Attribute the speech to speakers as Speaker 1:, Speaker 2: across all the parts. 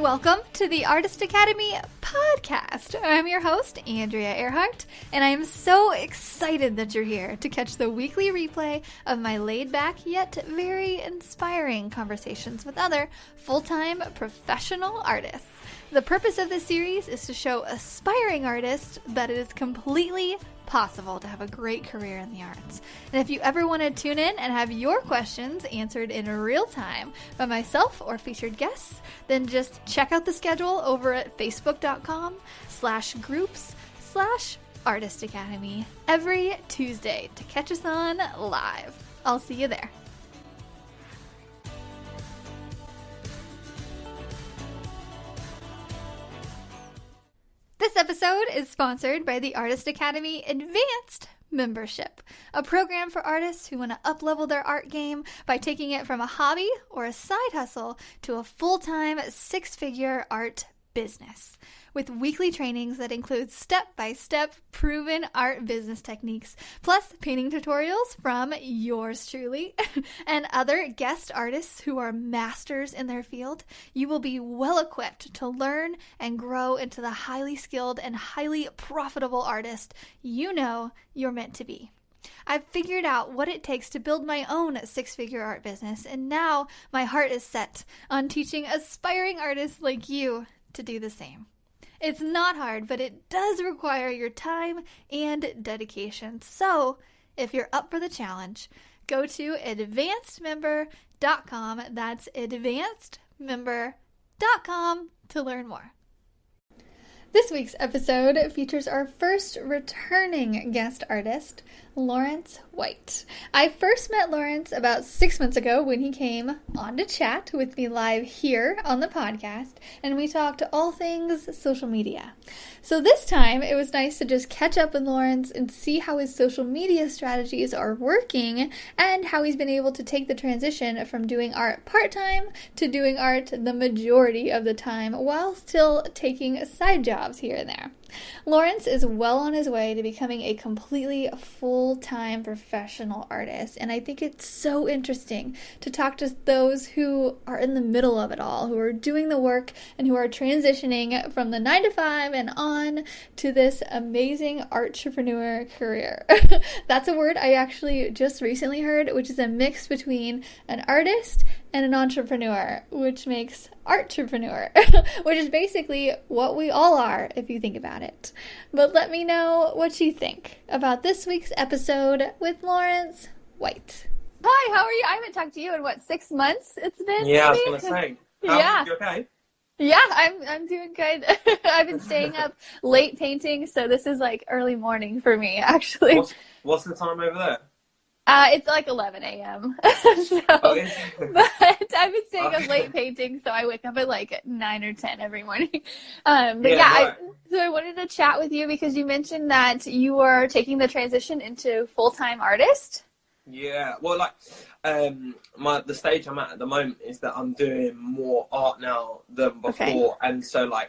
Speaker 1: Welcome to the Artist Academy podcast. I'm your host, Andrea Earhart, and I am so excited that you're here to catch the weekly replay of my laid-back yet very inspiring conversations with other full-time professional artists. The purpose of this series is to show aspiring artists that it is completely possible to have a great career in the arts. And if you ever want to tune in and have your questions answered in real time by myself or featured guests, then just check out the schedule over at facebook.com/groups/Artist Academy every Tuesday to catch us on live. I'll see you there. This episode is sponsored by the Artist Academy Advanced Membership, a program for artists who want to up-level their art game by taking it from a hobby or a side hustle to a full-time six-figure art business. With weekly trainings that include step-by-step proven art business techniques, plus painting tutorials from yours truly and other guest artists who are masters in their field, you will be well equipped to learn and grow into the highly skilled and highly profitable artist you know you're meant to be. I've figured out what it takes to build my own six-figure art business, and now my heart is set on teaching aspiring artists like you to do the same. It's not hard, but it does require your time and dedication. So, if you're up for the challenge, go to advancedmember.com. That's advancedmember.com to learn more. This week's episode features our first returning guest artist, Laurence White. I first met Laurence about 6 months ago when he came on to chat with me live here on the podcast, and we talked all things social media. So this time, it was nice to just catch up with Laurence and see how his social media strategies are working and how he's been able to take the transition from doing art part-time to doing art the majority of the time while still taking side jobs here and there. Laurence is well on his way to becoming a completely full-time professional artist, and I think it's so interesting to talk to those who are in the middle of it all, who are doing the work and who are transitioning from the 9-to-5 and on to this amazing entrepreneur career. That's a word I actually just recently heard, which is a mix between an artist and an entrepreneur, which makes artrepreneur, which is basically what we all are if you think about it. But let me know what you think about this week's episode with Laurence White. Hi, how are you? I haven't talked to you in 6 months it's been?
Speaker 2: Yeah,
Speaker 1: maybe?
Speaker 2: I was going to say.
Speaker 1: Yeah.
Speaker 2: You okay?
Speaker 1: Yeah, I'm doing good. I've been staying up late painting, so this is like early morning for me, actually.
Speaker 2: What's the time over there?
Speaker 1: It's like 11 a.m. But I've been staying up late painting, so I wake up at like 9 or 10 every morning. Right. So I wanted to chat with you because you mentioned that you are taking the transition into full-time artist.
Speaker 2: Yeah, well, the stage I'm at the moment is that I'm doing more art now than before, okay. And so I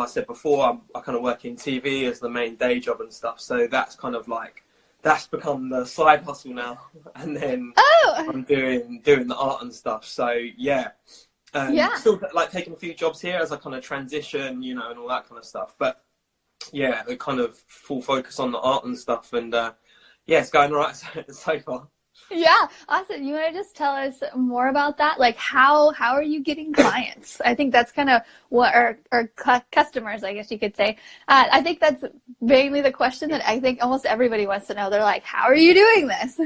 Speaker 2: said before, I kind of work in TV as the main day job and stuff, so that's kind of that's become the side hustle now, and then I'm doing the art and stuff. So still taking a few jobs here as I kind of transition, and all that kind of stuff. But yeah, the kind of full focus on the art and stuff, and it's going all right so far. Yeah,
Speaker 1: awesome. You want to just tell us more about that? Like, how are you getting clients? I think that's kind of what our customers, I guess you could say. I think that's mainly the question that I think almost everybody wants to know. They're like, how are you doing this?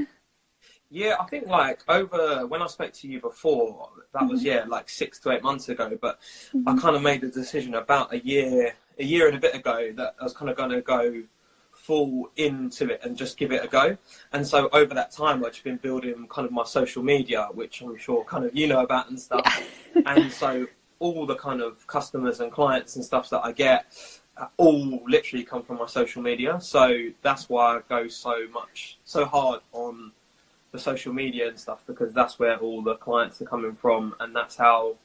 Speaker 2: Yeah, I think over when I spoke to you before, that was 6 to 8 months ago. But I kind of made the decision about a year and a bit ago that I was kind of going to go full into it and just give it a go. And so over that time, I've just been building kind of my social media, which I'm sure kind of about and stuff. Yeah. And so all the kind of customers and clients and stuff that I get all literally come from my social media. So that's why I go so hard on the social media and stuff, because that's where all the clients are coming from, and that's how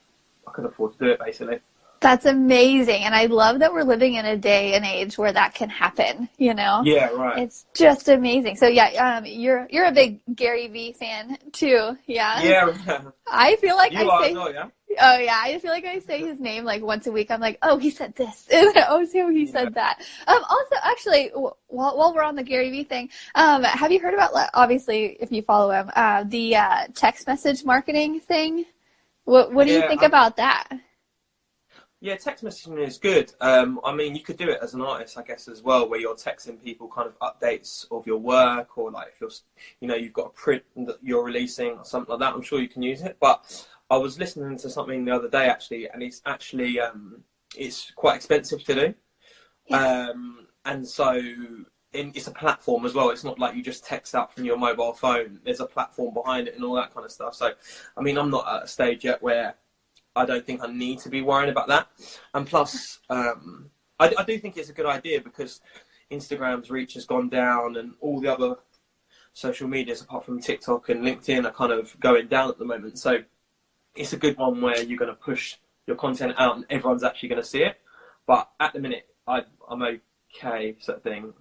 Speaker 2: I can afford to do it, basically.
Speaker 1: That's amazing. And I love that we're living in a day and age where that can happen,
Speaker 2: Yeah, right.
Speaker 1: It's just amazing. So you're a big Gary Vee fan too. Yeah.
Speaker 2: Yeah.
Speaker 1: I feel like
Speaker 2: you are as well, yeah?
Speaker 1: Oh yeah, I feel like I say his name like once a week. I'm like, oh, he said this, and oh, so he said that. Also, actually, while we're on the Gary Vee thing, have you heard about? Obviously, if you follow him, the text message marketing thing. What do you think about that?
Speaker 2: Yeah, text messaging is good. I mean, you could do it as an artist, I guess, as well, where you're texting people kind of updates of your work, or like if you've got a print that you're releasing or something like that. I'm sure you can use it. But I was listening to something the other day actually, and it's actually it's quite expensive to do. Yeah. And so it's a platform as well. It's not like you just text out from your mobile phone. There's a platform behind it and all that kind of stuff. So, I mean, I'm not at a stage yet where I don't think I need to be worrying about that. And plus, I do think it's a good idea because Instagram's reach has gone down and all the other social medias, apart from TikTok and LinkedIn, are kind of going down at the moment. So it's a good one where you're going to push your content out and everyone's actually going to see it. But at the minute, I'm okay, sort of thing.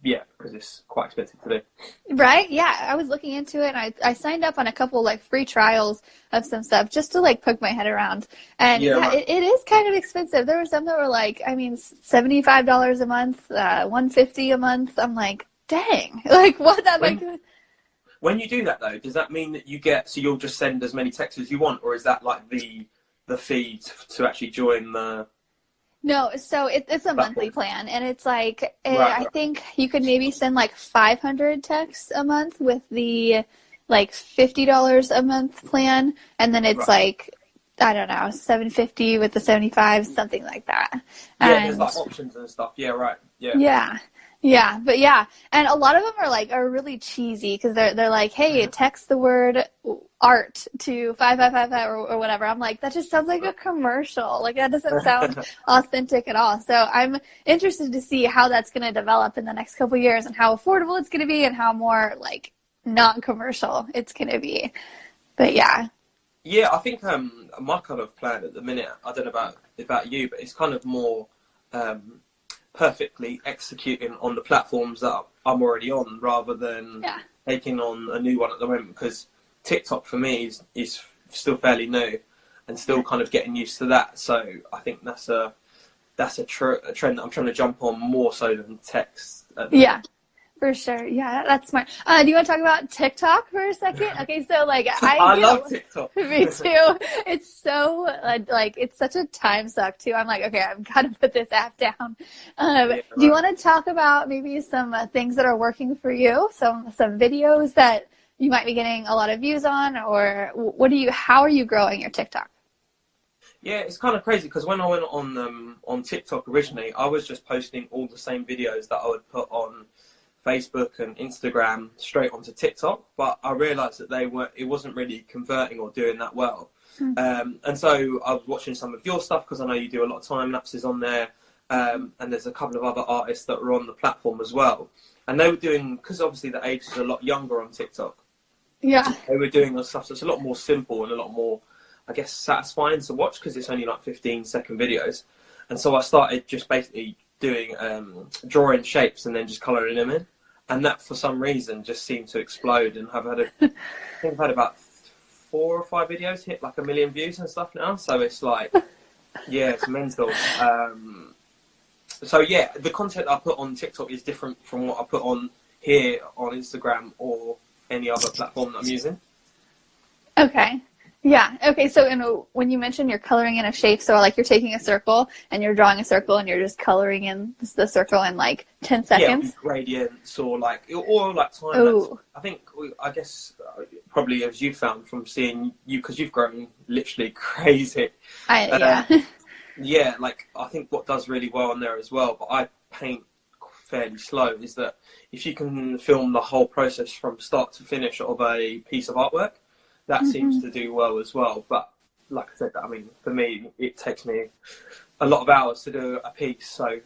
Speaker 2: Yeah, because it's quite expensive to do.
Speaker 1: Right? Yeah, I was looking into it, and I signed up on a couple like free trials of some stuff just to like poke my head around. And right. it is kind of expensive. There were some that were like, I mean, $75 a month, $150 a month. I'm like, dang, like what that like.
Speaker 2: When you do that though, does that mean that you'll just send as many texts as you want, or is that like the fee to actually join the? No,
Speaker 1: so it's a monthly plan, and it's like, I think you could maybe send like 500 texts a month with the like $50 a month plan, and then it's like, I don't know, $750 with the 75, something like that.
Speaker 2: Yeah, there's like options and stuff. Yeah, right. Yeah.
Speaker 1: Yeah, but yeah, and a lot of them are really cheesy because they're like, hey, text the word art to 5555 or whatever. I'm like, that just sounds like a commercial. Like that doesn't sound authentic at all. So I'm interested to see how that's going to develop in the next couple of years and how affordable it's going to be and how more like non-commercial it's going to be. But yeah.
Speaker 2: Yeah, I think my kind of plan at the minute, I don't know about you, but it's kind of more perfectly executing on the platforms that I'm already on rather than taking on a new one at the moment, because TikTok for me is still fairly new and still kind of getting used to that. So I think that's a trend that I'm trying to jump on more so than text.
Speaker 1: Yeah. For sure. Yeah, that's smart. Do you want to talk about TikTok for a second? Okay, so like
Speaker 2: I love TikTok.
Speaker 1: Me too. It's so like it's such a time suck too. I'm like, okay, I've got to put this app down. Do you want to talk about maybe some things that are working for you? Some videos that you might be getting a lot of views on, or how are you growing your TikTok?
Speaker 2: Yeah, it's kind of crazy because when I went on TikTok originally, I was just posting all the same videos that I would put on Facebook and Instagram straight onto TikTok, but I realised that it wasn't really converting or doing that well. And so I was watching some of your stuff because I know you do a lot of time lapses on there, and there's a couple of other artists that were on the platform as well. And they were doing, because obviously the age is a lot younger on TikTok.
Speaker 1: Yeah.
Speaker 2: They were doing stuff that's a lot more simple and a lot more, I guess, satisfying to watch because it's only like 15-second videos. And so I started just basically doing drawing shapes and then just colouring them in. And that, for some reason, just seemed to explode. And I think I've had about 4 or 5 videos hit like 1 million views and stuff now. So it's like, yeah, it's mental. So yeah, the content I put on TikTok is different from what I put on here on Instagram or any other platform that I'm using.
Speaker 1: Okay. Yeah. Okay. So when you mentioned you're coloring in a shape, so like you're taking a circle and you're drawing a circle and you're just coloring in the circle in like 10 seconds.
Speaker 2: Yeah, gradients or like time. I guess probably as you found from seeing you, because you've grown literally crazy. Yeah. Like I think what does really well on there as well, but I paint fairly slow, is that if you can film the whole process from start to finish of a piece of artwork, that seems to do well as well. But like I said, I mean, for me, it takes me a lot of hours to do a piece. So,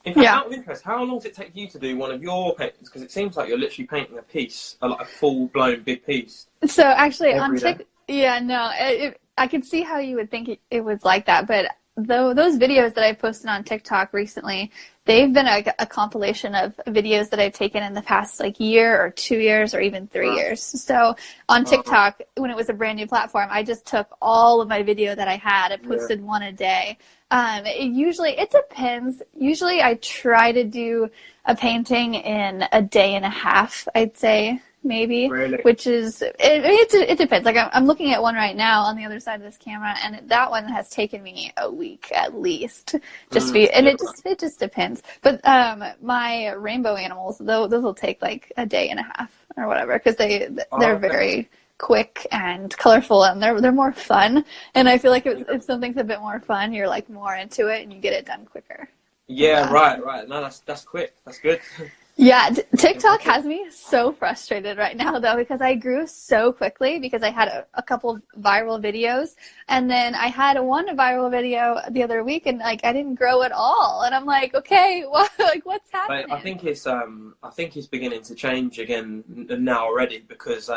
Speaker 2: in fact, out of interest, how long does it take you to do one of your paintings? Because it seems like you're literally painting a piece, like a full-blown big piece.
Speaker 1: So actually, on TikTok, I could see how you would think it was like that. But those videos that I posted on TikTok recently, they've been a compilation of videos that I've taken in the past like year or 2 years or even 3 years. So on TikTok, when it was a brand new platform, I just took all of my video that I had and posted one a day. It depends. Usually I try to do a painting in a day and a half, I'd say. Maybe,
Speaker 2: really?
Speaker 1: Which is, it depends. Like I'm looking at one right now on the other side of this camera, and that one has taken me a week at least. It just depends. But my rainbow animals, those will take like a day and a half or whatever, because they're very quick and colorful, and they're more fun. And I feel like if something's a bit more fun, you're like more into it and you get it done quicker.
Speaker 2: Yeah, right. No, that's quick. That's good.
Speaker 1: Yeah, TikTok has me so frustrated right now, though, because I grew so quickly because I had a couple viral videos, and then I had one viral video the other week, and like I didn't grow at all, and I'm like, okay, what's happening?
Speaker 2: I think it's beginning to change again now already, because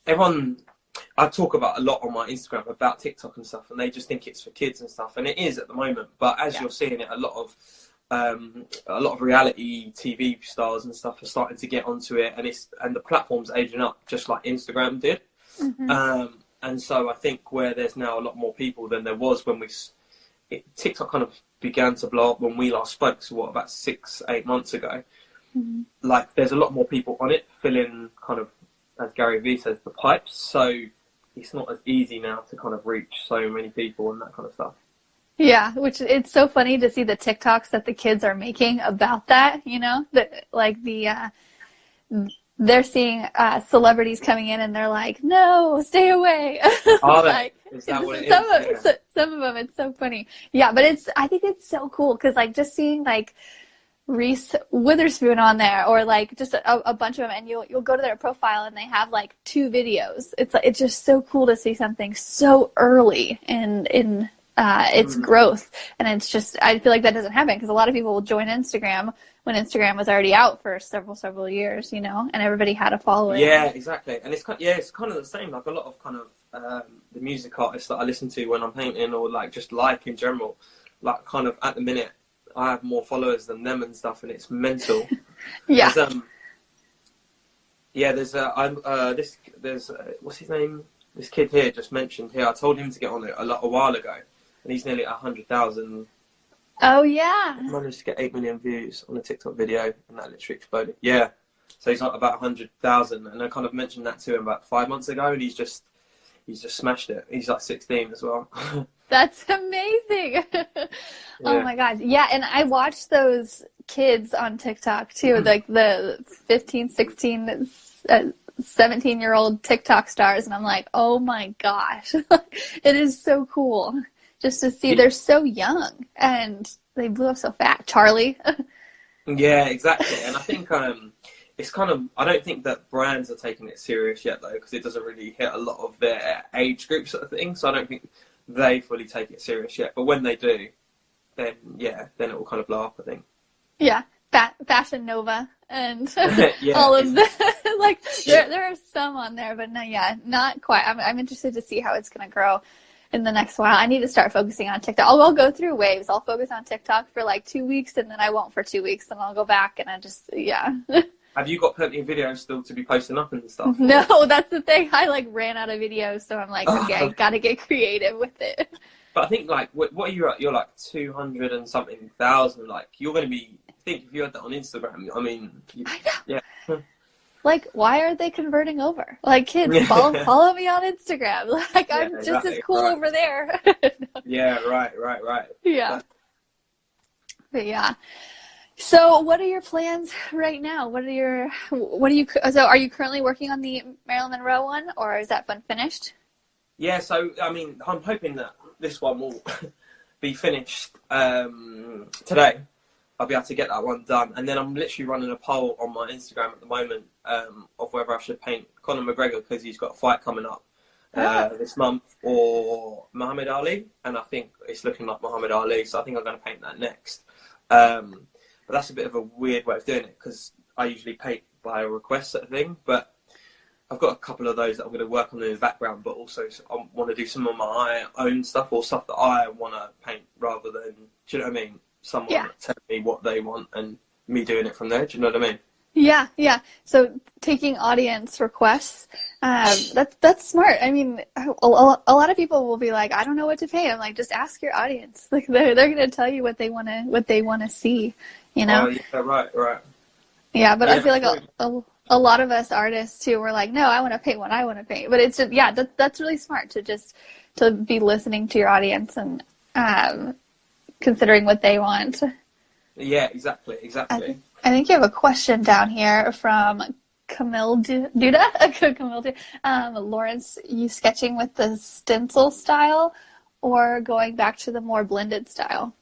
Speaker 2: everyone, I talk about a lot on my Instagram about TikTok and stuff, and they just think it's for kids and stuff, and it is at the moment. But as you're seeing it, a lot of reality TV stars and stuff are starting to get onto it, and the platform's aging up just like Instagram did. Mm-hmm. And so I think where there's now a lot more people than there was when TikTok kind of began to blow up when we last spoke. So about 6-8 months ago. Mm-hmm. Like there's a lot more people on it, filling kind of, as Gary Vee says, the pipes. So it's not as easy now to kind of reach so many people and that kind of stuff.
Speaker 1: Yeah, which it's so funny to see the TikToks that the kids are making about that, they're seeing celebrities coming in and they're like, no, stay away.
Speaker 2: Like, is that what it is?
Speaker 1: Some of them, it's so funny. Yeah, but I think it's so cool because like just seeing like Reese Witherspoon on there, or like just a bunch of them, and you'll go to their profile and they have like 2 videos. It's just so cool to see something so early in its growth, and it's just, I feel like that doesn't happen because a lot of people will join Instagram when Instagram was already out for several years, and everybody had a following.
Speaker 2: Yeah, exactly. And it's kind of the same. Like a lot of kind of the music artists that I listen to when I'm painting, or like just like in general, like kind of at the minute I have more followers than them and stuff, and it's mental.
Speaker 1: Yeah.
Speaker 2: There's what's his name? This kid here just mentioned here. I told him to get on it a while ago, and he's nearly at 100,000.
Speaker 1: Oh yeah.
Speaker 2: He managed to get 8 million views on a TikTok video, and that literally exploded. Yeah. So he's like about 100,000, and I kind of mentioned that to him about 5 months ago, and he's just smashed it. He's like 16 as well.
Speaker 1: That's amazing. Oh my God. Yeah, and I watch those kids on TikTok too, like the 15, 16, 17-year-old TikTok stars, and I'm like, oh my gosh. It is so cool just to see. They're so young and they blew up so fast. Charlie.
Speaker 2: Yeah, exactly. And I think it's kind of, I don't think that brands are taking it serious yet though, because it doesn't really hit a lot of their age group sort of thing. So I don't think they fully take it serious yet. But when they do, then it will kind of blow up, I think.
Speaker 1: Yeah. Fashion Nova and all of that. Like there are some on there, but not quite. I'm interested to see how it's going to grow in the next while. I need to start focusing on TikTok. I'll go through waves. I'll focus on TikTok for like 2 weeks, and then I won't for 2 weeks, and I'll go back, and
Speaker 2: Have you got plenty of videos still to be posting up and stuff?
Speaker 1: No, that's the thing. I like ran out of videos, so I'm like, okay, I gotta get creative with it.
Speaker 2: But I think like, what are you at? You're like 200 and something thousand. Like you're going to be. I think if you had that on Instagram, I mean,
Speaker 1: I know.
Speaker 2: Yeah.
Speaker 1: Like, why are they converting over? Like, kids, follow me on Instagram. Like, I'm just as cool over there.
Speaker 2: Yeah, right.
Speaker 1: Yeah. But yeah. So, what are your plans right now? So are you currently working on the Marilyn Monroe one, or is that one finished?
Speaker 2: Yeah, so, I mean, I'm hoping that this one will be finished today. I'll be able to get that one done. And then I'm literally running a poll on my Instagram at the moment of whether I should paint Conor McGregor, because he's got a fight coming up this month, or Muhammad Ali. And I think it's looking like Muhammad Ali, so I think I'm going to paint that next. But that's a bit of a weird way of doing it, because I usually paint by a request sort of thing. But I've got a couple of those that I'm going to work on in the background, but also I want to do some of my own stuff or stuff that I want to paint rather than, do you know what I mean? Someone telling me what they want and me doing it from there. Do you know what I mean?
Speaker 1: Yeah, yeah. So taking audience requests, that's smart. I mean, a lot of people will be like, I don't know what to paint. I'm like, just ask your audience. Like they're going to tell you what they want to see, you know?
Speaker 2: Oh, yeah, right.
Speaker 1: Yeah, but I feel like a lot of us artists too, we're like, no, I want to paint what I want to paint. But it's just, that's really smart to be listening to your audience and considering what they want.
Speaker 2: Yeah, exactly.
Speaker 1: I think you have a question down here from Camille Duda. Camille Duda. Laurence, you sketching with the stencil style or going back to the more blended style?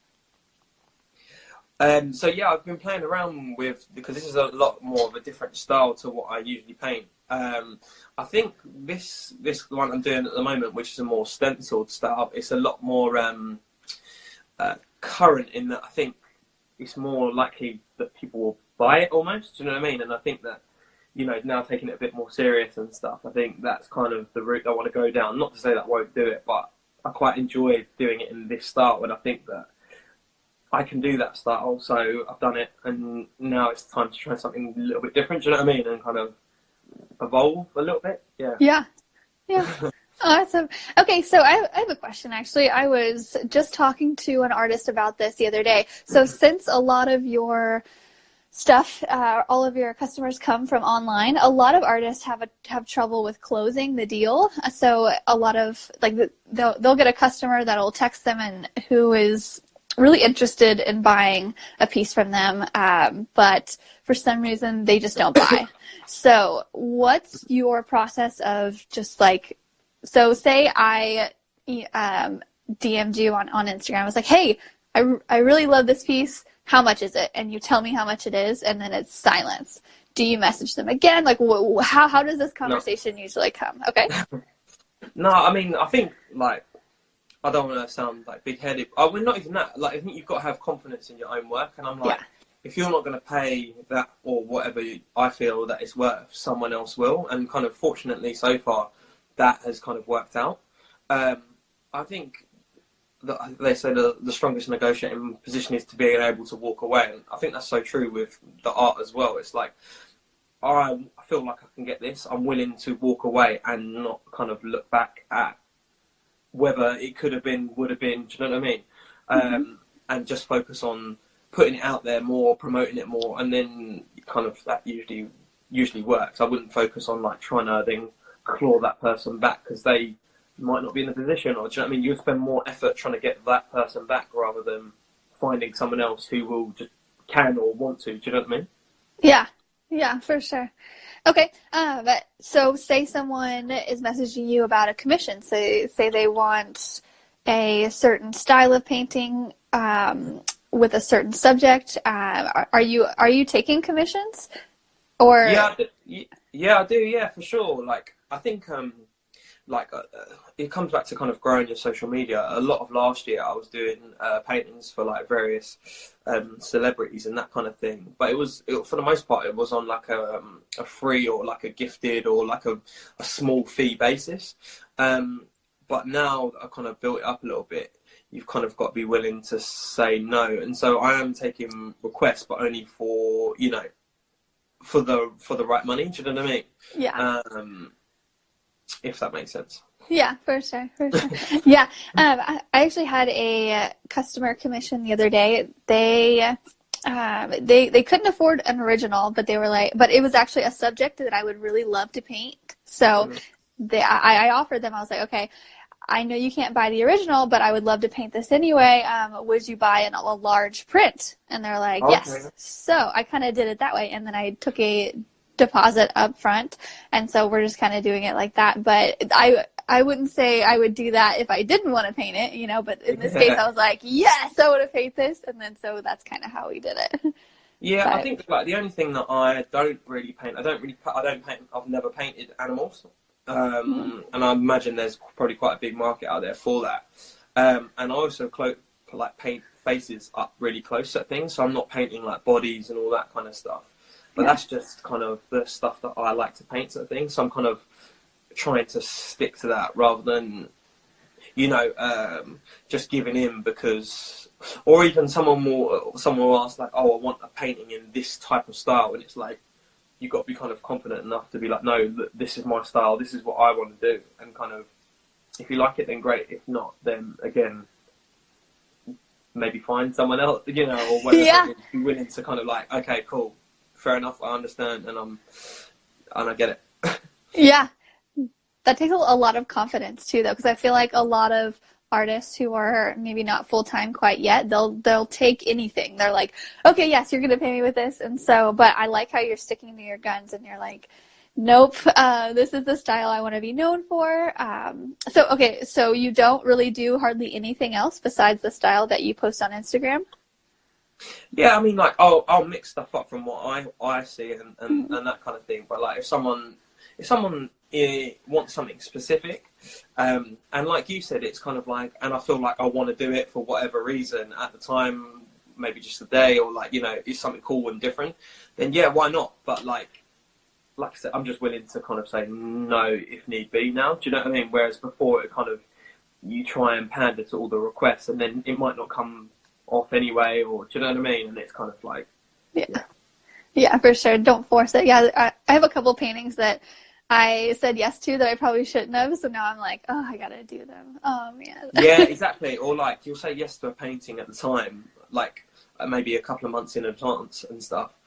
Speaker 2: So yeah, I've been playing around with, because this is a lot more of a different style to what I usually paint. I think this one I'm doing at the moment, which is a more stenciled style, it's a lot more current in that I think it's more likely that people will buy it almost. Do you know what I mean? And I think that, you know, now taking it a bit more serious and stuff, I think that's kind of the route I want to go down. Not to say that I won't do it, but I quite enjoy doing it in this style, and I think that I can do that style, so I've done it, and now it's time to try something a little bit different, do you know what I mean? And kind of evolve a little bit,
Speaker 1: Yeah. Awesome. Okay, so I have a question, actually. I was just talking to an artist about this the other day. So since a lot of your stuff, all of your customers come from online, a lot of artists have trouble with closing the deal. So a lot of, like, they'll get a customer that'll text them and who is really interested in buying a piece from them, but for some reason they just don't buy. So what's your process of just like, so say I DM'd you on Instagram. I was like, hey, I really love this piece. How much is it? And you tell me how much it is, and then it's silence. Do you message them again? Like, how does this conversation usually come? Okay.
Speaker 2: No, I mean, I think, like, I don't want to sound like big-headed. We're not even that. Like, I think you've got to have confidence in your own work. And I'm like, if you're not going to pay that or whatever I feel that it's worth, someone else will. And kind of fortunately, so far, that has kind of worked out. I think that they say the strongest negotiating position is to be able to walk away. And I think that's so true with the art as well. It's like, I feel like I can get this. I'm willing to walk away and not kind of look back at whether it could have been, would have been, do you know what I mean? And just focus on putting it out there more, promoting it more, and then kind of that usually works. I wouldn't focus on like trying to then claw that person back because they might not be in a position, or do you know what I mean? You'd spend more effort trying to get that person back rather than finding someone else who will just can or want to, do you know what I mean?
Speaker 1: Yeah, for sure. Okay, but so say someone is messaging you about a commission. Say they want a certain style of painting with a certain subject. Are you taking commissions? Or
Speaker 2: I do. Yeah, for sure. Like I think it comes back to kind of growing your social media. A lot of last year I was doing paintings for like various celebrities and that kind of thing. But for the most part, it was on like a free or like a gifted or like a small fee basis. But now that I've kind of built it up a little bit, you've kind of got to be willing to say no. And so I am taking requests, but only for, you know, for the right money. Do you know what I mean?
Speaker 1: Yeah.
Speaker 2: If that makes sense.
Speaker 1: Yeah, for sure. Yeah. I actually had a customer commission the other day. They couldn't afford an original, but they were like, but it was actually a subject that I would really love to paint. So I offered them, I was like, okay, I know you can't buy the original, but I would love to paint this anyway. Would you buy a large print? And they're like,
Speaker 2: okay.
Speaker 1: Yes. So I kind of did it that way. And then I took a deposit up front. And so we're just kind of doing it like that. But I wouldn't say I would do that if I didn't want to paint it, you know, but in this case I was like, yes, I want to paint this. And then so that's kind of how we did it.
Speaker 2: Yeah, but I think like the only thing that I don't really paint, I've never painted animals. And I imagine there's probably quite a big market out there for that. And I also paint faces up really close at things, so I'm not painting like bodies and all that kind of stuff. but that's just kind of the stuff that I like to paint, sort of thing. So I'm kind of trying to stick to that rather than, just giving in because, or even someone will ask like, oh, I want a painting in this type of style, and it's like, you've got to be kind of confident enough to be like, no, this is my style, this is what I want to do, and kind of, if you like it, then great. If not, then again, maybe find someone else, or whatever.
Speaker 1: Yeah.
Speaker 2: Be willing to kind of like, okay, cool, fair enough, I understand, and I get it.
Speaker 1: Yeah. That takes a lot of confidence too, though, because I feel like a lot of artists who are maybe not full-time quite yet, they'll take anything. They're like, okay, yes, you're going to pay me with this. And so, but I like how you're sticking to your guns and you're like, nope, this is the style I want to be known for. So you don't really do hardly anything else besides the style that you post on Instagram?
Speaker 2: Yeah, I mean, like, I'll mix stuff up from what I see and that kind of thing. But like, if someone wants something specific, and like you said, it's kind of like, and I feel like I want to do it for whatever reason at the time, maybe just a day, or like, it's something cool and different, then yeah, why not? But like I said, I'm just willing to kind of say no if need be now. Do you know what I mean? Whereas before, it kind of, you try and pander to all the requests, and then it might not come off anyway, or do you know what I mean? And it's kind of like,
Speaker 1: yeah, for sure. Don't force it. Yeah, I have a couple paintings that I said yes to that I probably shouldn't have, so now I'm like, oh, I gotta do them. Oh, man.
Speaker 2: Yeah, exactly. Or like, you'll say yes to a painting at the time, like maybe a couple of months in advance and stuff,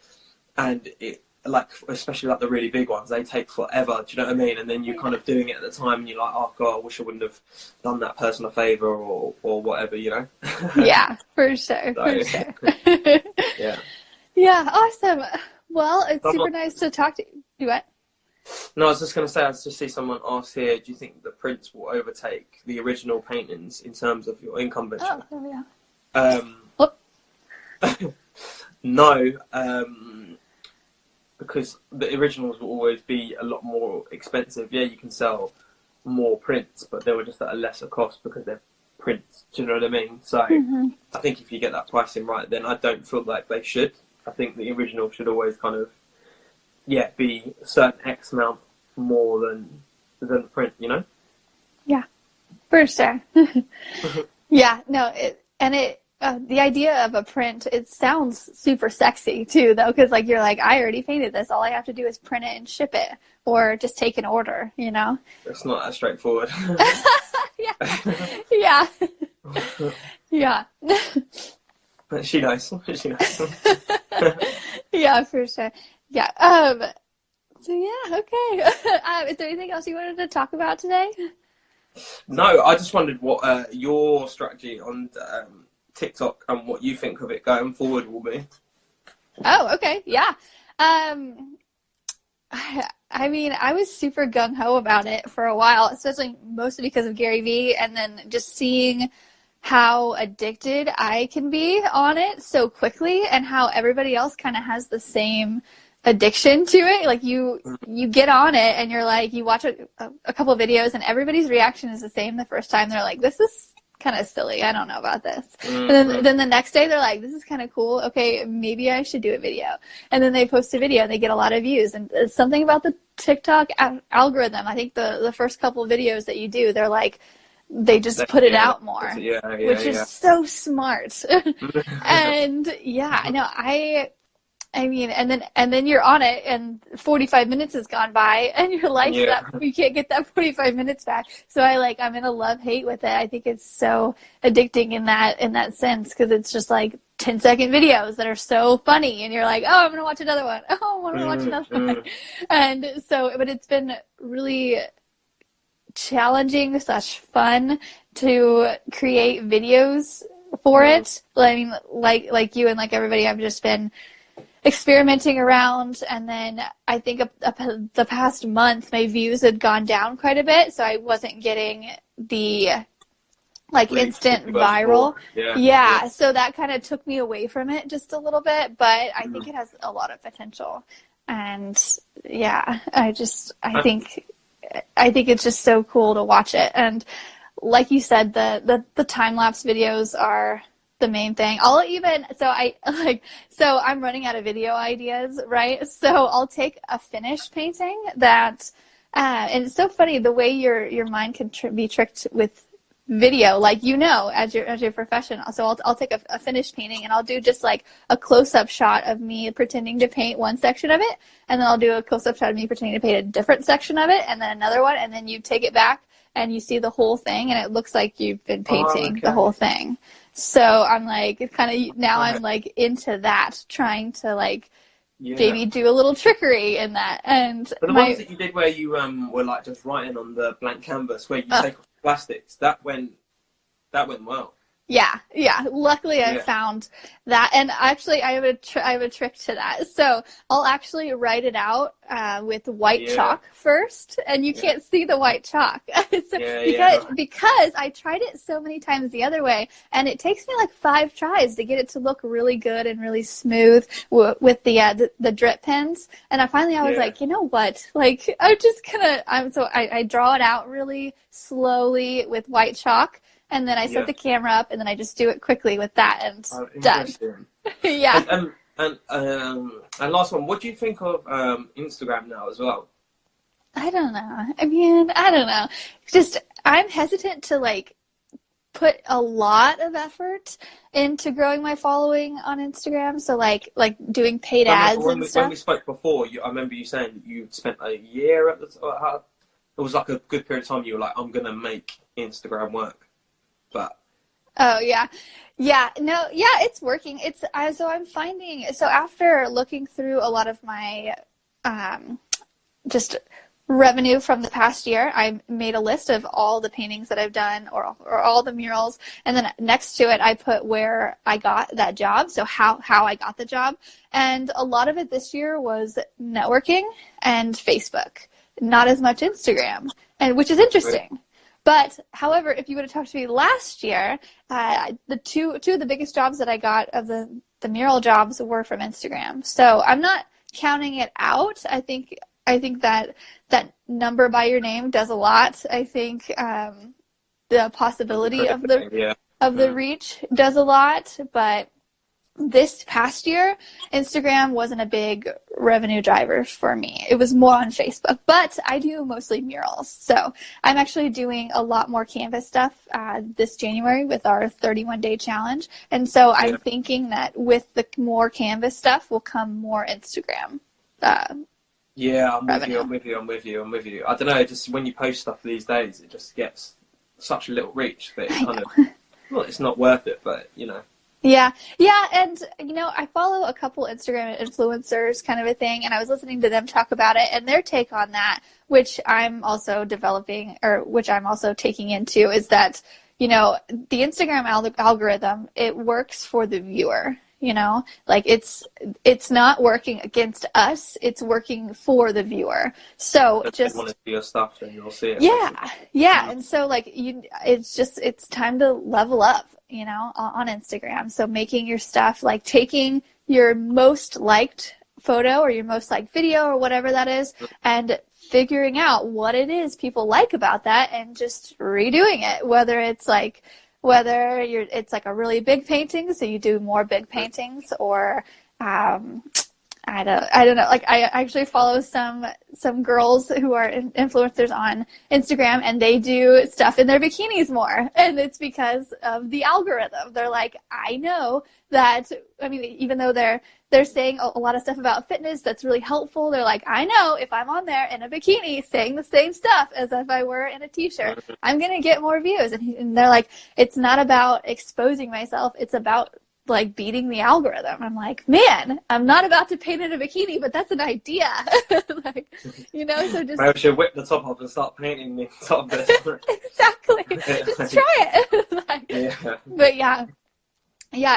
Speaker 2: and it, like, especially like the really big ones, they take forever, do you know what I mean? And then you're kind of doing it at the time, and you're like, oh god, I wish I wouldn't have done that person a favour, or whatever,
Speaker 1: Yeah, for sure, for sure.
Speaker 2: Yeah.
Speaker 1: Yeah, awesome. Well, it's super nice to talk to you. Do what?
Speaker 2: No, I was just going to say, I just see someone ask here, do you think the prints will overtake the original paintings in terms of your income venture?
Speaker 1: Oh, yeah.
Speaker 2: No, because the originals will always be a lot more expensive. Yeah, you can sell more prints, but they were just at a lesser cost because they're prints. Do you know what I mean? So I think if you get that pricing right, then I don't feel like they should. I think the original should always kind of, be a certain X amount more than the print,
Speaker 1: Yeah, for sure. Yeah, no, the idea of a print, it sounds super sexy too, though, because like, you're like, I already painted this. All I have to do is print it and ship it, or just take an order,
Speaker 2: It's not that straightforward.
Speaker 1: Yeah. Yeah.
Speaker 2: But she knows.
Speaker 1: Yeah, for sure. Yeah. So yeah, okay. Is there anything else you wanted to talk about today?
Speaker 2: No, I just wondered what your strategy on TikTok and what you think of it going forward will be.
Speaker 1: Oh, okay. Yeah. I mean, I was super gung-ho about it for a while, especially mostly because of Gary Vee, and then just seeing how addicted I can be on it so quickly, and how everybody else kind of has the same addiction to it. Like, you get on it and you're like, you watch a couple of videos and everybody's reaction is the same the first time. They're like, this is kind of silly, I don't know about this. And then the next day they're like, this is kind of cool, okay, maybe I should do a video. And then they post a video and they get a lot of views. And it's something about the TikTok algorithm. I think the first couple of videos that you do, they're like, they just put it out more, which is so smart. And I mean, and then you're on it, and 45 minutes has gone by, and you're like, you can't get that 45 minutes back. So I'm in a love-hate with it. I think it's so addicting in that sense, because it's just like 10-second videos that are so funny, and you're like, oh, I'm gonna watch another one. Oh, I'm gonna watch another one. And so, but it's been really challenging / fun to create videos for it. I mean, like you and like everybody, I've just been experimenting around, and then I think the past month my views had gone down quite a bit, so I wasn't getting the instant viral. Yeah, so that kind of took me away from it just a little bit, but I think it has a lot of potential. And yeah, I think it's just so cool to watch it. And like you said, the time-lapse videos are the main thing. So I'm running out of video ideas, right? So I'll take a finished painting that, and it's so funny the way your mind can be tricked with video, like, as your profession. So I'll take a finished painting and I'll do just like a close-up shot of me pretending to paint one section of it, and then I'll do a close-up shot of me pretending to paint a different section of it, and then another one, and then you take it back and you see the whole thing, and it looks like you've been painting the whole thing. So I'm like, it's kind of, now I'm like into that, trying to like maybe do a little trickery in that. And
Speaker 2: but the ones that you did where you were like just writing on the blank canvas, where you take off the plastics, that went well.
Speaker 1: Yeah. Luckily, I found that, and actually, I have a trick to that. So I'll actually write it out with white chalk first, and you can't see the white chalk because I tried it so many times the other way, and it takes me like 5 tries to get it to look really good and really smooth with the drip pens. And I was like, you know what? Like, I draw it out really slowly with white chalk. And then I set the camera up, and then I just do it quickly with that, and done. Yeah.
Speaker 2: And last one, what do you think of Instagram now as well?
Speaker 1: I don't know. I mean, I don't know. Just, I'm hesitant to like put a lot of effort into growing my following on Instagram. So like doing paid ads and stuff.
Speaker 2: When we spoke before, I remember you saying you'd spent a year at the time. It was like a good period of time. You were like, I'm gonna make Instagram work. But
Speaker 1: it's working. So after looking through a lot of my just revenue from the past year, I made a list of all the paintings that I've done or all the murals, and then next to it I put where I got that job, so how I got the job. And a lot of it this year was networking and Facebook, not as much Instagram, and which is interesting. Right. But, however, if you would have talked to me last year, the two of the biggest jobs that I got of the mural jobs were from Instagram. So I'm not counting it out. I think that number by your name does a lot. I think the possibility of the reach does a lot. But this past year, Instagram wasn't a big revenue driver for me. It was more on Facebook, but I do mostly murals. So I'm actually doing a lot more Canvas stuff this January with our 31-day challenge. And so I'm thinking that with the more Canvas stuff will come more Instagram
Speaker 2: I'm with you. I don't know, just when you post stuff these days, it just gets such a little reach that it's kind of, well, it's not worth it, but, you know.
Speaker 1: Yeah, and, I follow a couple Instagram influencers kind of a thing, and I was listening to them talk about it, and their take on that, which I'm also developing, or which I'm also taking into, is that, the Instagram algorithm, it works for the viewer, like it's not working against us, it's working for the viewer. So
Speaker 2: if
Speaker 1: just
Speaker 2: you want to see your stuff, then you'll see it.
Speaker 1: Yeah, and so like it's time to level up, on Instagram. So making your stuff, like taking your most liked photo or your most liked video or whatever that is, and figuring out what it is people like about that and just redoing it, whether it's like a really big painting, so you do more big paintings, or I don't know. Like, I actually follow some girls who are influencers on Instagram, and they do stuff in their bikinis more. And it's because of the algorithm. They're like, I know that, even though they're saying a lot of stuff about fitness that's really helpful, they're like, I know if I'm on there in a bikini saying the same stuff as if I were in a t-shirt, I'm going to get more views. And they're like, it's not about exposing myself. It's about like beating the algorithm. I'm like, man, I'm not about to paint in a bikini, but that's an idea. So just
Speaker 2: maybe I should whip the top off and start painting the top of it.
Speaker 1: Exactly. Just try it. But yeah,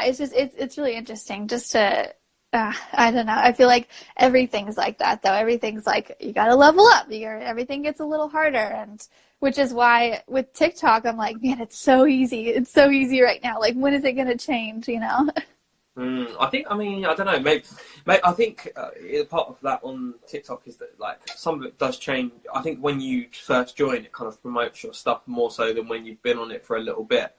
Speaker 1: it's really interesting just to I don't know. I feel like everything's like that, though. Everything's like, you got to level up. Everything gets a little harder, and which is why with TikTok, I'm like, man, it's so easy. It's so easy right now. Like, when is it going to change, I
Speaker 2: don't know. Maybe I think part of that on TikTok is that, like, some of it does change. I think when you first join, it kind of promotes your stuff more so than when you've been on it for a little bit.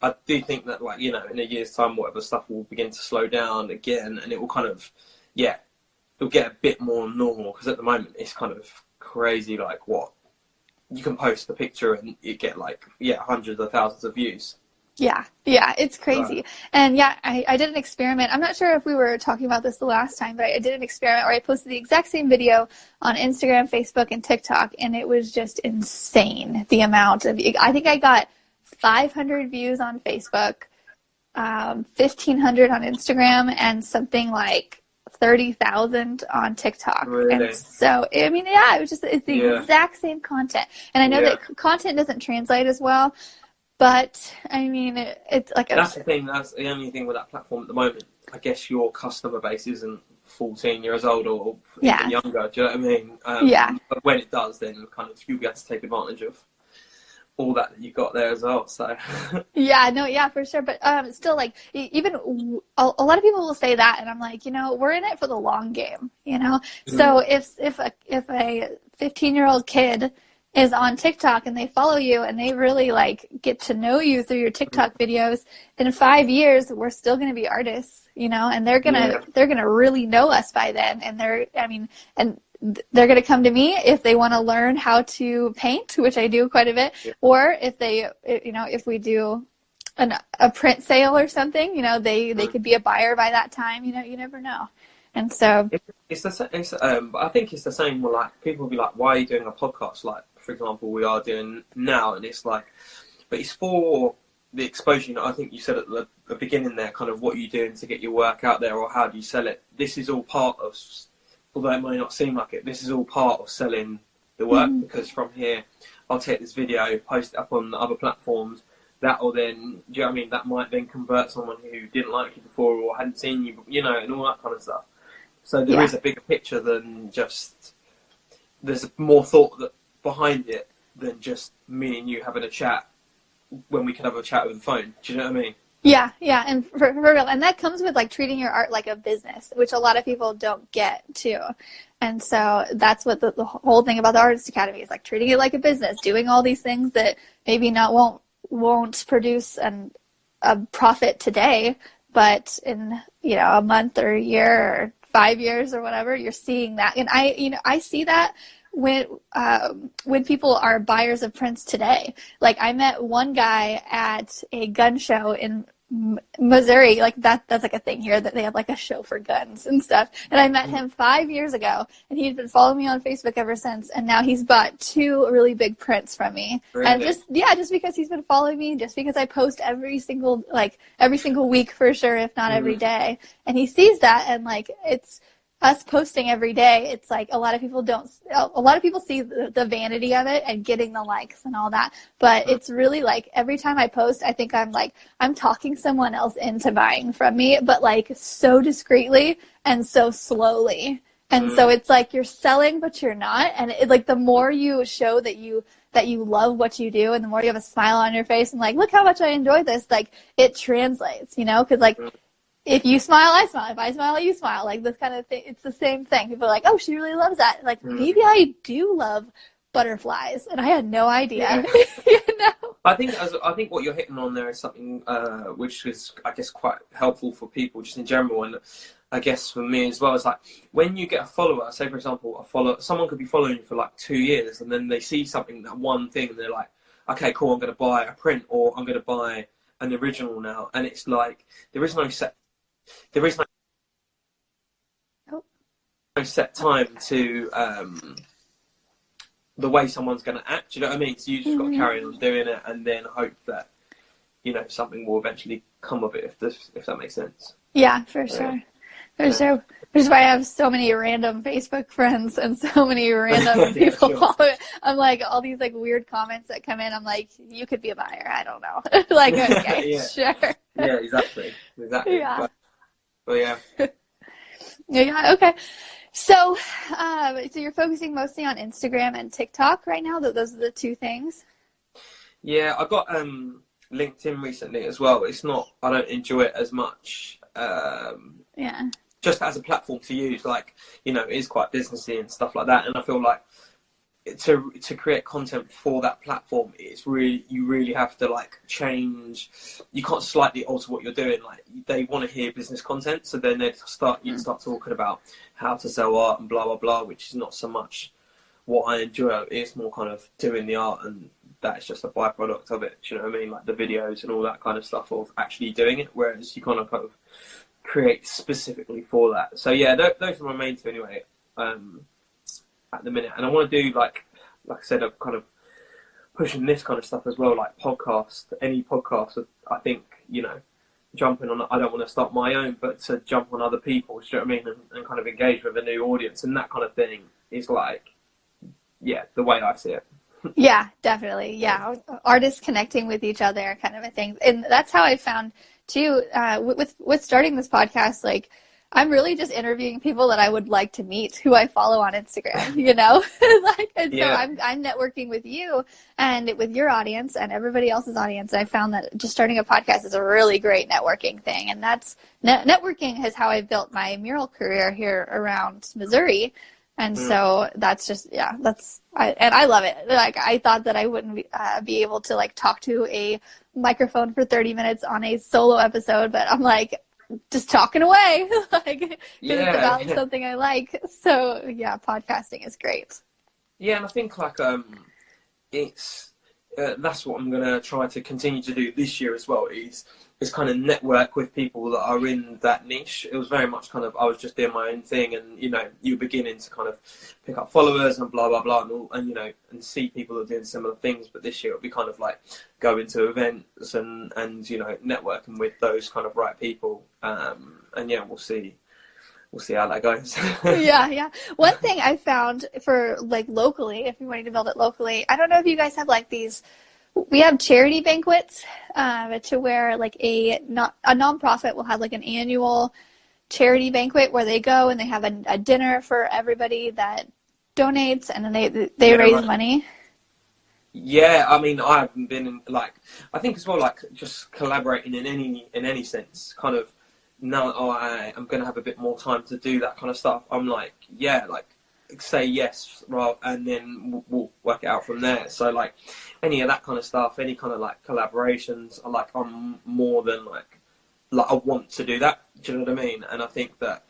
Speaker 2: I do think that, like, you know, in a year's time, whatever, stuff will begin to slow down again, and it will kind of, yeah, it'll get a bit more normal, because at the moment it's kind of crazy, like, what you can post a picture and you get, like, hundreds of thousands of views.
Speaker 1: Yeah, it's crazy.
Speaker 2: Right.
Speaker 1: And yeah, I did an experiment. I'm not sure if we were talking about this the last time, but I did an experiment where I posted the exact same video on Instagram, Facebook, and TikTok, and it was just insane, the amount of, I think I got 500 views on Facebook, 1,500 on Instagram, and something like 30,000 on TikTok.
Speaker 2: Really?
Speaker 1: And so, I mean, yeah, it's the exact same content. And I know that content doesn't translate as well, but I mean, it's like
Speaker 2: that's the thing. That's the only thing with that platform at the moment. I guess your customer base isn't 14 years old or even younger. Do you know what I mean? But when it does, then kind of you'll be able to take advantage of all that you got there as well. So
Speaker 1: for sure. But still, like, even a lot of people will say that, and I'm like, you know, we're in it for the long game, you know. Mm-hmm. So if a 15-year-old kid is on TikTok and they follow you and they really like get to know you through your TikTok videos, in 5 years we're still going to be artists, you know, and they're gonna really know us by then, and they're going to come to me if they want to learn how to paint, which I do quite a bit, or if they, you know, if we do a print sale or something, you know, they could be a buyer by that time, you know, you never know. And so
Speaker 2: I think it's the same. Like, people will be like, why are you doing a podcast? Like, for example, we are doing now, and it's like, but it's for the exposure. You know, I think you said at the beginning there, kind of what you're doing to get your work out there, or how do you sell it. This is all part of, although it may not seem like it, this is all part of selling the work, because from here, I'll take this video, post it up on the other platforms. That will then, do you know what I mean? That might then convert someone who didn't like you before or hadn't seen you, you know, and all that kind of stuff. So there is a bigger picture than just, there's more thought behind it than just me and you having a chat when we can have a chat with the phone. Do you know what I mean?
Speaker 1: Yeah, and for real. And that comes with, like, treating your art like a business, which a lot of people don't get, too. And so that's what the whole thing about the Artist Academy is, like, treating it like a business, doing all these things that maybe won't produce a profit today, but in, you know, a month or a year or 5 years or whatever, you're seeing that. And I see that when people are buyers of prints today. Like, I met one guy at a gun show in Missouri. Like, that's like a thing here, that they have like a show for guns and stuff. And I met him 5 years ago, and he'd been following me on Facebook ever since. And now he's bought 2 really big prints from me. Really? And just because he's been following me, just because I post every single week for sure, if not every day. And he sees that, and like, it's us posting every day. It's like a lot of people see the vanity of it and getting the likes and all that, but it's really like every time I post, I think I'm talking someone else into buying from me, but like so discreetly and so slowly. And so it's like you're selling, but you're not. And like the more you show that you love what you do, and the more you have a smile on your face and like, look how much I enjoy this, like it translates, you know, because like, if you smile, I smile. If I smile, you smile. Like, this kind of thing. It's the same thing. People are like, oh, she really loves that. Like, maybe I do love butterflies, and I had no idea. You know?
Speaker 2: I think what you're hitting on there is something which is, I guess, quite helpful for people just in general, and I guess for me as well. It's like, when you get a follower, say for example, someone could be following you for like 2 years, and then they see something, that one thing, and they're like, okay, cool, I'm going to buy a print, or I'm going to buy an original now. And it's like, there is no set time to the way someone's going to act. You know what I mean? So you just got to carry on doing it, and then hope that, you know, something will eventually come of it. If that makes sense. Yeah,
Speaker 1: for sure. Sure. Which is why I have so many random Facebook friends and so many random people follow it. I'm like, all these like weird comments that come in, I'm like, you could be a buyer. I don't know. Like, okay, sure.
Speaker 2: Yeah, exactly.
Speaker 1: Yeah.
Speaker 2: But yeah.
Speaker 1: Yeah, okay. So you're focusing mostly on Instagram and TikTok right now? Those are the 2 things?
Speaker 2: Yeah, I got LinkedIn recently as well. It's not, I don't enjoy it as much. Just as a platform to use, like, you know, it is quite businessy and stuff like that. And I feel like to create content for that platform, you really have to like change. You can't slightly alter what you're doing. Like they want to hear business content, so then you start talking about how to sell art and blah blah blah, which is not so much what I enjoy. It's more kind of doing the art, and that's just a byproduct of it. Do you know what I mean? Like the videos and all that kind of stuff of actually doing it, whereas you kind of create specifically for that. So yeah, those are my main two anyway. At the minute, and I want to do like I said, I'm kind of pushing this kind of stuff as well, like any podcast. I think, you know, jumping on. I don't want to start my own, but to jump on other people's. Do you know what I mean? And kind of engage with a new audience, and that kind of thing is like, yeah, the way I see it.
Speaker 1: Yeah, definitely. Yeah, artists connecting with each other, kind of a thing, and that's how I found too. With starting this podcast, like, I'm really just interviewing people that I would like to meet, who I follow on Instagram, you know? So I'm networking with you and with your audience and everybody else's audience. And I found that just starting a podcast is a really great networking thing. And that's networking is how I built my mural career here around Missouri. And so that's just, and I love it. Like, I thought that I wouldn't be able to like talk to a microphone for 30 minutes on a solo episode, but I'm like, just talking away, like, it's about something I like. So yeah, podcasting is great.
Speaker 2: Yeah, and I think like it's that's what I'm gonna try to continue to do this year as well. Is kind of network with people that are in that niche. It was very much kind of I was just doing my own thing, and you know, you're beginning to kind of pick up followers and blah blah blah, and you know, and see people that are doing similar things. But this year it'll be kind of like going to events and you know, networking with those kind of right people. And yeah, we'll see how that goes.
Speaker 1: Yeah. One thing I found for like locally, if you're wanting to build it locally, I don't know if you guys have like these. We have charity banquets to where like a nonprofit will have like an annual charity banquet where they go and they have a dinner for everybody that donates, and then they raise money.
Speaker 2: Yeah, I mean, I haven't been in, like, I think as well, like, just collaborating in any sense, kind of, now I am going to have a bit more time to do that kind of stuff. I'm like, yeah, like, say yes, and then we'll work it out from there. So, like, any of that kind of stuff, any kind of, like, collaborations, I'm more than, like, I want to do that. Do you know what I mean? And I think that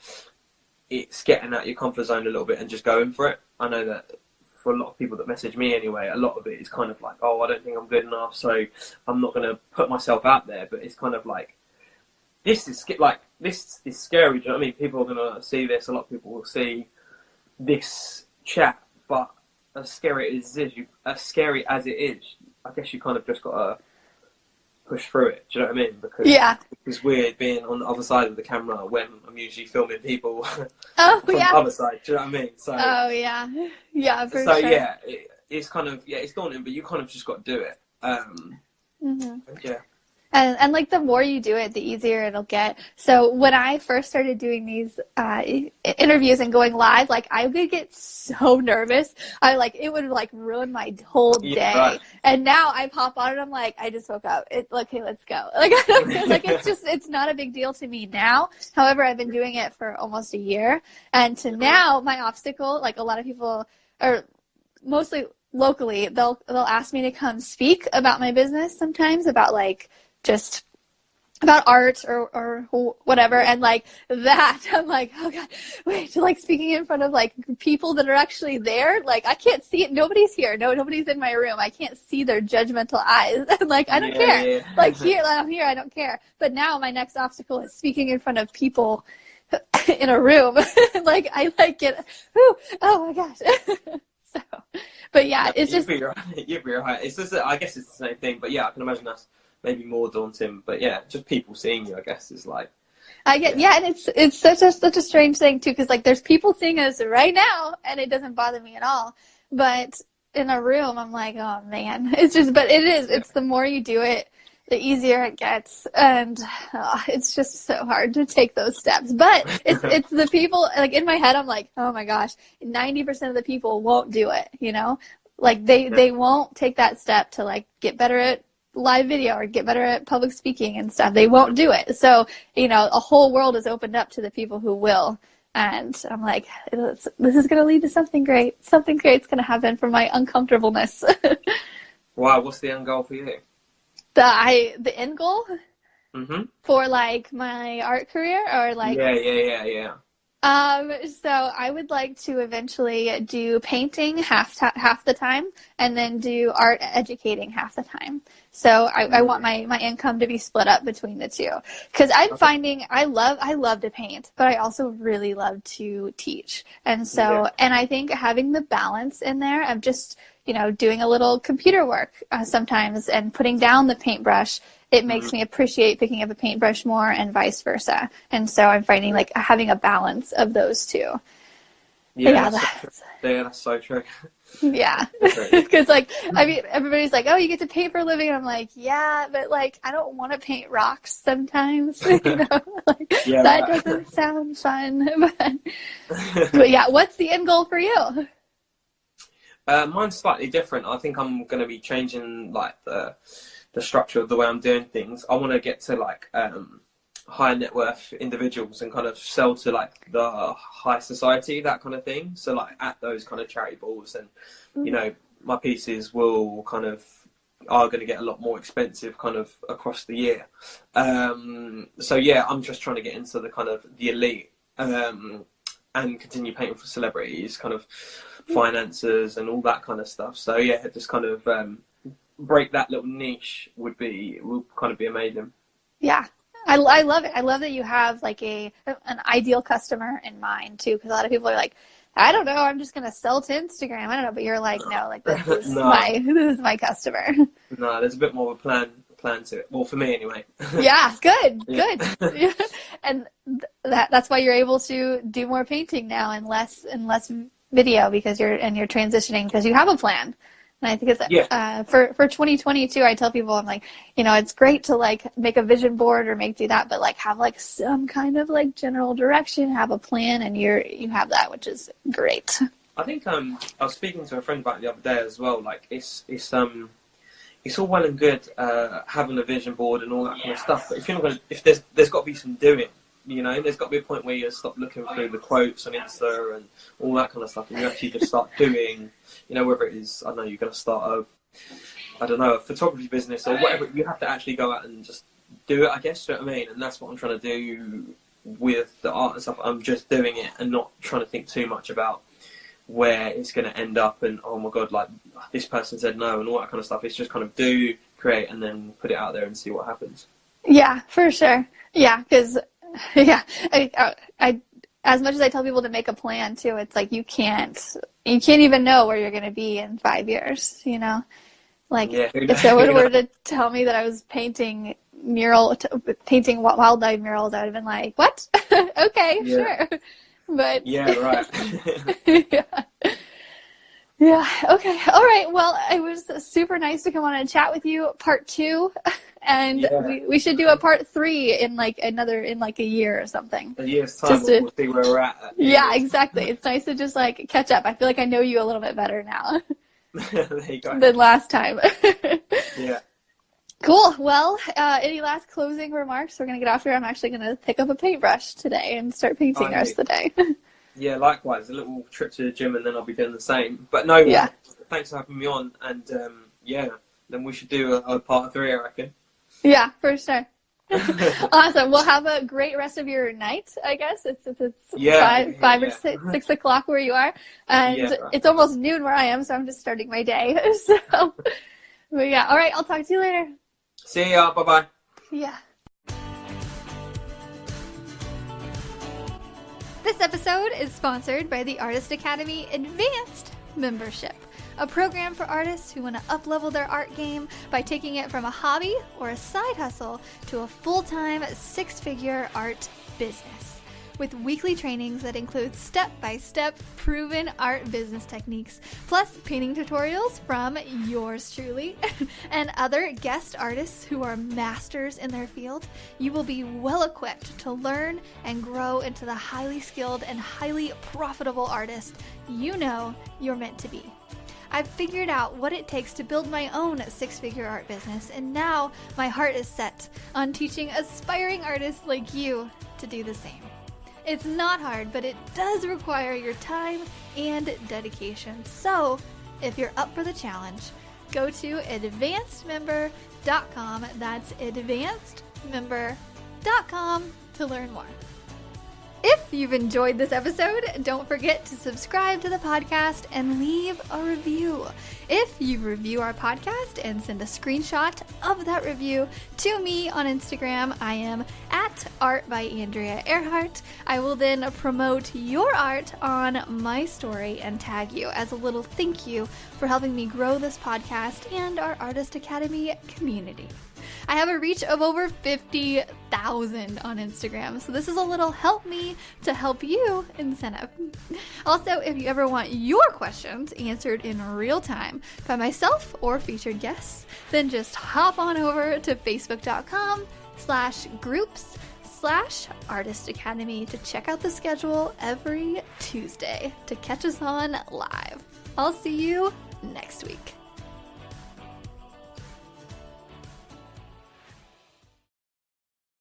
Speaker 2: it's getting out your comfort zone a little bit and just going for it. I know that for a lot of people that message me anyway, a lot of it is kind of like, oh, I don't think I'm good enough, so I'm not going to put myself out there. But it's kind of like, this is scary. Do you know what I mean? People are going to see this. A lot of people will see this chat, but as scary as it is, I guess you kind of just got to push through it. Do you know what I mean? Because it's weird being on the other side of the camera when I'm usually filming people from the other side. Do you know what I mean? So for sure. Yeah, it's kind of it's daunting, but you kind of just got to do it. Yeah.
Speaker 1: And like the more you do it, the easier it'll get. So when I first started doing these interviews and going live, like I would get so nervous. It would like ruin my whole day. Yeah, right. And now I pop on and I'm like, I just woke up. Okay, let's go. Like I don't feel like it's not a big deal to me now. However, I've been doing it for almost a year, and to now my obstacle, like a lot of people are mostly locally, they'll ask me to come speak about my business sometimes, about like just about art or whatever, and like that I'm like, oh god, wait, like speaking in front of like people that are actually there, like I can't see it, nobody's here, nobody's in my room, I can't see their judgmental eyes. Like I don't care. Like I'm here, I don't care. But now my next obstacle is speaking in front of people in a room. Like I like it. Whew, oh my gosh. So, but yeah, it's just
Speaker 2: you'd be right. It's just I guess it's the same thing, but yeah, I can imagine that's maybe more daunting, but yeah, just people seeing you, I guess, is like.
Speaker 1: And it's such a strange thing too, because like there's people seeing us right now, and it doesn't bother me at all. But in a room, I'm like, oh man, it's just. But it is. It's the more you do it, the easier it gets, and it's just so hard to take those steps. But it's the people. Like in my head, I'm like, oh my gosh, 90% of the people won't do it. You know, like they won't take that step to like get better at live video or get better at public speaking and stuff. They won't do it. So, you know, a whole world is opened up to the people who will And I'm like, this is going to lead to something great. Something great's going to happen from my uncomfortableness.
Speaker 2: Wow, what's the end goal for you?
Speaker 1: The end goal
Speaker 2: Mm-hmm.
Speaker 1: for like my art career, or like
Speaker 2: Yeah.
Speaker 1: so I would like to eventually do painting half the time, and then do art educating half the time. So I want my income to be split up between the two, because I'm finding I love to paint, but I also really love to teach. And so and I think having the balance in there of just, you know, doing a little computer work sometimes and putting down the paintbrush, it makes me appreciate picking up a paintbrush more, and vice versa. And so I'm finding like having a balance of those two.
Speaker 2: Yeah, that's so true.
Speaker 1: Yeah. Because like, I mean, everybody's like, oh, you get to paint for a living. And I'm like, yeah, but like, I don't want to paint rocks sometimes. You know, like, that doesn't sound fun. But yeah, what's the end goal for you?
Speaker 2: Mine's slightly different. I think I'm going to be changing like the structure of the way I'm doing things. I want to get to like high net worth individuals and kind of sell to like the high society, that kind of thing. So like at those kind of charity balls, and you know, my pieces will kind of are going to get a lot more expensive kind of across the year. So yeah, I'm just trying to get into the kind of the elite and continue painting for celebrities, kind of financiers and all that kind of stuff. So yeah, just kind of break that little niche will kind of be amazing.
Speaker 1: Yeah. I love it. I love that you have like an ideal customer in mind too, because a lot of people are like, I don't know, I'm just going to sell to Instagram. I don't know, but you're like, no, like this is this is my customer.
Speaker 2: No, there's a bit more of a plan to it. Well, for me anyway.
Speaker 1: Yeah, good. Yeah. And that's why you're able to do more painting now and less video, because you're transitioning because you have a plan. And I think it's for 2022, I tell people, I'm like, you know, it's great to like make a vision board or do that, but like have like some kind of like general direction, have a plan, and you have that, which is great.
Speaker 2: I think I was speaking to a friend about it the other day as well. Like it's all well and good having a vision board and all that kind of stuff, but if you're not going, if there's got to be some doing. You know, there's got to be a point where you stop looking through the quotes on Insta and all that kind of stuff, and you actually just start doing, you know, whether it is, I don't know, you're going to start a photography business or whatever, you have to actually go out and just do it, I guess, you know what I mean? And that's what I'm trying to do with the art and stuff. I'm just doing it and not trying to think too much about where it's going to end up and, oh my God, like this person said no and all that kind of stuff. It's just kind of do, create, and then put it out there and see what happens.
Speaker 1: Yeah, for sure. Yeah, because I as much as I tell people to make a plan too, it's like you can't even know where you're going to be in 5 years, you know? Like if someone were to tell me that I was painting wildlife murals, I would have been like, what? Okay, sure. But
Speaker 2: yeah, right.
Speaker 1: Yeah. Okay. All right. Well, it was super nice to come on and chat with you. Part 2. And we should do a part 3 in like a year or something.
Speaker 2: A year's time, we'll see where we're at.
Speaker 1: Yeah, exactly. It's nice to just like catch up. I feel like I know you a little bit better now.
Speaker 2: There you go.
Speaker 1: Than last time.
Speaker 2: Yeah.
Speaker 1: Cool. Well, any last closing remarks? We're going to get off here. I'm actually going to pick up a paintbrush today and start painting the rest of the day.
Speaker 2: Yeah, likewise. A little trip to the gym and then I'll be doing the same. But no, thanks for having me on. And then we should do a part 3, I reckon.
Speaker 1: Yeah, for sure. Awesome. Well, have a great rest of your night, I guess. It's 5 or 6 o'clock where you are. And it's almost noon where I am, so I'm just starting my day. So, but yeah. All right, I'll talk to you later.
Speaker 2: See ya. Bye-bye.
Speaker 1: Yeah. This episode is sponsored by the Artist Academy Advanced Membership, a program for artists who want to up-level their art game by taking it from a hobby or a side hustle to a full-time 6-figure art business. With weekly trainings that include step-by-step proven art business techniques, plus painting tutorials from yours truly and other guest artists who are masters in their field, you will be well equipped to learn and grow into the highly skilled and highly profitable artist you know you're meant to be. I've figured out what it takes to build my own 6-figure art business, and now my heart is set on teaching aspiring artists like you to do the same. It's not hard, but it does require your time and dedication. So, if you're up for the challenge, go to advancedmember.com. That's advancedmember.com to learn more. If you've enjoyed this episode, don't forget to subscribe to the podcast and leave a review. If you review our podcast and send a screenshot of that review to me on Instagram, I am at Art by Andrea Earhart. I will then promote your art on my story and tag you as a little thank you for helping me grow this podcast and our Artist Academy community. I have a reach of over 50,000 on Instagram, so this is a little help me to help you incentive. Also, if you ever want your questions answered in real time by myself or featured guests, then just hop on over to facebook.com/groups/Artist Academy to check out the schedule every Tuesday to catch us on live. I'll see you next week.